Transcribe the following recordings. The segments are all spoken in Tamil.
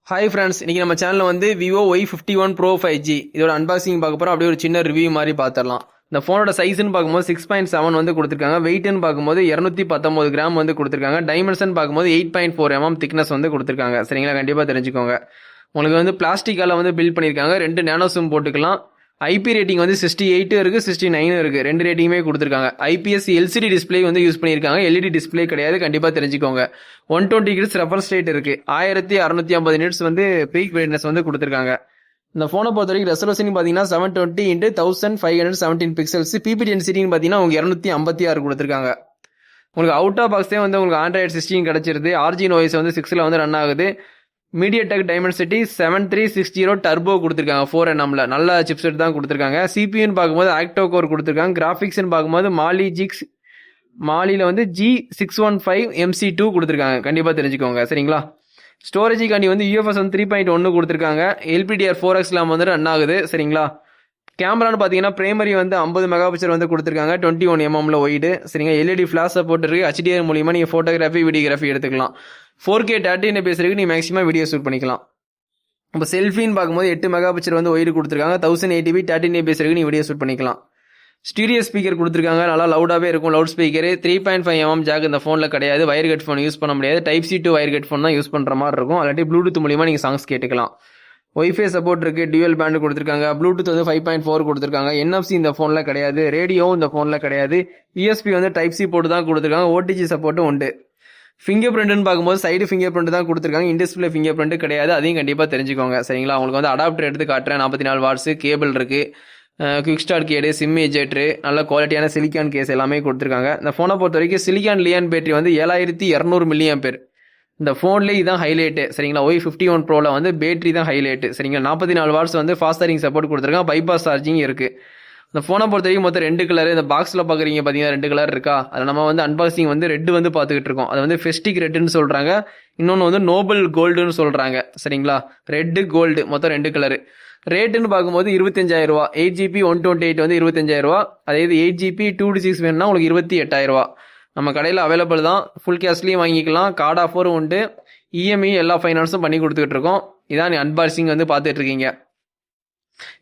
ஹாய் ஃப்ரெண்ட்ஸ், இன்றைக்கி நம்ம சேனலில் வந்து விவோ Y51 Pro 5G இதோட அன்பாக்சிங் பார்க்க போகிறோம். அப்படியே ஒரு சின்ன ரிவ்யூ மாதிரி பார்த்துடலாம். இந்த ஃபோனோட சைஸ்ன்னு பார்க்கும்போது 6.7 வந்து கொடுத்துருக்காங்க. வெயிட்னு பார்க்கும்போது 219 கிராம் வந்து கொடுத்துருக்காங்க. டைமென்ஷன் பார்க்கும்போது 8.4 mm திக்னஸ் வந்து கொடுத்துருக்காங்க. சரிங்களா, கண்டிப்பாக தெரிஞ்சுக்கோங்க. உங்களுக்கு வந்து பிளாஸ்டிக்கால் வந்து பில்ட் பண்ணியிருக்காங்க. 2 நேனோ சிம் போட்டுக்கலாம். ஐபி ரேட்டிங் வந்து 68 இருக்குது, 69 இருக்குது. 2 ரேட்டிங்குமே கொடுத்துருக்காங்க. ஐபிஎஸ் எல்சிடி டிஸ்பிளே வந்து யூஸ் பண்ணியிருக்காங்க. எல்இடி டிஸ்பிளே கிடையாது, கண்டிப்பாக தெரிஞ்சுக்கோங்க. 120 ஹெர்ட்ஸ் ரெஃபரன்ஸ் ரேட் இருக்குது. 1650 நிட்ஸ் வந்து பீக் பிரைட்னஸ் வந்து கொடுத்துருக்காங்க. இந்த ஃபோனை பொறுத்த வரைக்கும் ரெசல்யூஷன் பார்த்தீங்கன்னா 720x1517 பிக்சல்ஸ். பிபி டென்சிட்டின்னு பார்த்தீங்கன்னா உங்களுக்கு 256 கொடுத்துருக்காங்க. உங்களுக்கு அவுட் ஆஃப் பாக்ஸே வந்து உங்களுக்கு Android 16 கிடச்சிருது. ஆர்ஜின் OS வந்து 6ல் வந்து ரன் ஆகுது. MediaTek Dimensity 7360 டர்போ கொடுத்துருக்காங்க. 4nm நல்ல சிப்செட் தான் கொடுத்துருக்காங்க. சிபியூன்னு பார்க்கும்போது ஆக்டோ கோர் கொடுத்துருக்காங்க. கிராஃபிக்ஸ்ன்னு பார்க்கும்போது மாலியில் வந்து G615 MC2 கொடுத்துருக்காங்க. கண்டிப்பாக தெரிஞ்சுக்கோங்க. சரிங்களா, ஸ்டோரேஜுக்காண்டி வந்து UFS வந்து 3.1 கொடுத்துருக்காங்க. LPDR4X வந்து ரன் ஆகுது. சரிங்களா, கேமரான்னு பார்த்தீங்கன்னா பிரைமரி வந்து 50 மெகாபிக்சல் வந்து கொடுத்துருக்காங்க. 21 mm ஒய்டு. சரிங்க, எல்இடி ஃபிளாஷ் சப்போர்ட் இருக்குது. HDR மூலியமாக நீங்கள் ஃபோட்டோகிராஃபி வீடியோகிராஃபி எடுத்துக்கலாம். 4K 30 fps வரைக்கும் நீங்கள் மேக்ஸிமம் வீடியோ ஷூட் பண்ணிக்கலாம். இப்போ செல்ஃபின்னு பார்க்கும்போது 8 மெகாபிக்சல் வந்து ஒய்டு கொடுத்துருக்காங்க. 1080p 30 fps வரைக்கும் நீங்கள் வீடியோ ஷூட் பண்ணிக்கலாம். ஸ்டீரியோ ஸ்பீக்கர் கொடுத்துருக்காங்க. நல்லா லவுடாகவே இருக்கும். லவுட் ஸ்பீக்கர் 3.5 mm ஜாக் இந்த ஃபோனில் கிடையாது. வயர் ஹெட் ஃபோன் யூஸ் பண்ண முடியாது. Type C to wire head phone தான் யூஸ் பண்ணுற மாதிரி இருக்கும். அல்லாட்டி ப்ளூடூத் மூலியமாக நீங்கள் சாங்ஸ் கேட்டுக்கலாம். ஒய்ஃபை சப்போர்ட் இருக்குது. டியூவல் பேண்ட் கொடுத்துருக்காங்க. ப்ளூடூத் வந்து 5.4 கொடுத்துருக்காங்க. NFC இந்த ஃபோனில் கிடையாது. ரேடியோவும் இந்த ஃபோனில் கிடையாது. USB வந்து டைப் C போட்டு தான் கொடுத்துருக்காங்க. OTG சப்போர்ட்டும் உண்டு. ஃபிங்கர் பிரிண்ட்னு பார்க்கும்போது சைடு ஃபிங்கர் பிரிண்ட் தான் கொடுத்துருக்காங்க. இன்டிஸ்பிளே ஃபிங்கர் பிரிண்ட் கிடையாது. அதையும் கண்டிப்பாக தெரிஞ்சுக்கோங்க. சரிங்களா, உங்களுக்கு வந்து அடாப்டர் எடுத்து காட்டுறேன். 44 வாட்ஸ் கேபிள் இருக்குது. குவிக் ஸ்டார்ட் கேடு, சிம் எஜெக்டரு, நல்ல குவாலிட்டியான சிலிக்கான் கேஸ் எல்லாமே கொடுத்துருக்காங்க. இந்த ஃபோனை பொறுத்த வரைக்கும் சிலிக்கான் லியான் பேட்டரி வந்து 7200 mAh. இந்த ஃபோன்லேயே இதுதான் ஹைலைட்டு. சரிங்களா, Y51 ப்ரோவில் வந்து பேட்டரி தான் ஹைலைட்டு. சரிங்களா, 44 வாட்ஸ் வந்து ஃபாஸ்ட் சார்ஜிங் சப்போர்ட் கொடுத்துருக்காங்க. பைபாஸ் சார்ஜிங் இருக்குது. இந்த ஃபோனை பொறுத்த வரைக்கும் மொத்தம் 2 கலர். இந்த பாக்ஸில் பார்க்குறீங்க பார்த்தீங்கன்னா 2 கலர் இருக்கா. அதில் நம்ம வந்து அன்பாக்சிங் வந்து ரெட் வந்து பார்த்துக்கிட்டு இருக்கோம். அது வந்து ஃபெஸ்டிக் ரெட்டுன்னு சொல்கிறாங்க. இன்னொன்று வந்து நோபல் கோல்டுன்னு சொல்கிறாங்க. சரிங்களா, ரெட்டு கோல்டு மொத்தம் 2 கலரு. ரேட்டுன்னு பார்க்கும்போது 25,000 ரூபா. 8GB 128 வந்து 25,000 ரூபா. அதே இது 8GB 256 வேணும்னா உங்களுக்கு 28,000 ரூபா. நம்ம கடையில் அவைலபிள் தான். ஃபுல் கேஷ்லேயும் வாங்கிக்கலாம். கார்டு ஆஃபரும் உண்டு. EMI எல்லா ஃபைனான்ஸும் பண்ணி கொடுத்துக்கிட்டு இருக்கோம். இதான் நீ அன்பாக்சிங் வந்து பார்த்துட்டு இருக்கீங்க.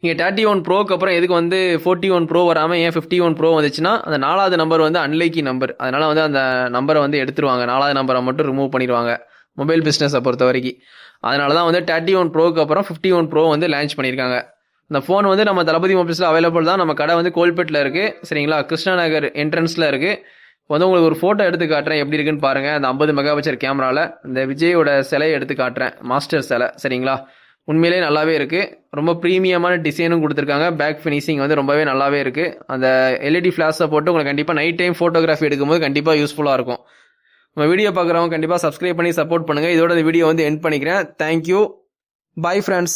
நீங்கள் 31 ப்ரோக்கு அப்புறம் எதுக்கு வந்து 41 ப்ரோ வராமல் ஏன் 51 ப்ரோ வந்துச்சுன்னா, அந்த 4வது நம்பர் வந்து அன்லைக்கி நம்பர். அதனால் வந்து அந்த நம்பரை வந்து எடுத்துருவாங்க. 4வது நம்பரை மட்டும் ரிமூவ் பண்ணிடுவாங்க மொபைல் பிஸ்னஸை பொறுத்த வரைக்கும். அதனால தான் வந்து 31 ப்ரோக்கு அப்புறம் 51 ப்ரோ வந்து லான்ச் பண்ணியிருக்காங்க. இந்த ஃபோன் வந்து நம்ம தளபதி மொபைல்ஸில் அவைலபிள் தான். நம்ம கடை வந்து கோல்பேட்டில் இருக்குது. சரிங்களா, கிருஷ்ணா நகர் என்ட்ரன்ஸில் இருக்குது. இப்போ வந்து உங்களுக்கு ஒரு ஃபோட்டோ எடுத்து காட்டுறேன், எப்படி இருக்குன்னு பாருங்கள். அந்த 50 மெகாபிக்சல் கேமராவில் இந்த விஜயோட சிலையை எடுத்து காட்டுறேன், மாஸ்டர் சிலை. சரிங்களா, உண்மையிலே நல்லாவே இருக்குது. ரொம்ப ப்ரீமியமான டிசைனும் கொடுத்துருக்காங்க. பேக் ஃபினிஷிங் வந்து ரொம்பவே நல்லாவே இருக்குது. அந்த எல்இடி ஃப்ளாஷை போட்டு உங்களுக்கு கண்டிப்பாக நைட் டைம் ஃபோட்டோகிராஃபி எடுக்கும்போது கண்டிப்பாக யூஸ்ஃபுல்லாக இருக்கும். நம்ம வீடியோ பார்க்குறவங்க கண்டிப்பாக சப்ஸ்கிரைப் பண்ணி சப்போர்ட் பண்ணுங்கள். இதோட இந்த வீடியோ வந்து எண்ட் பண்ணிக்கிறேன். Thank you, bye friends.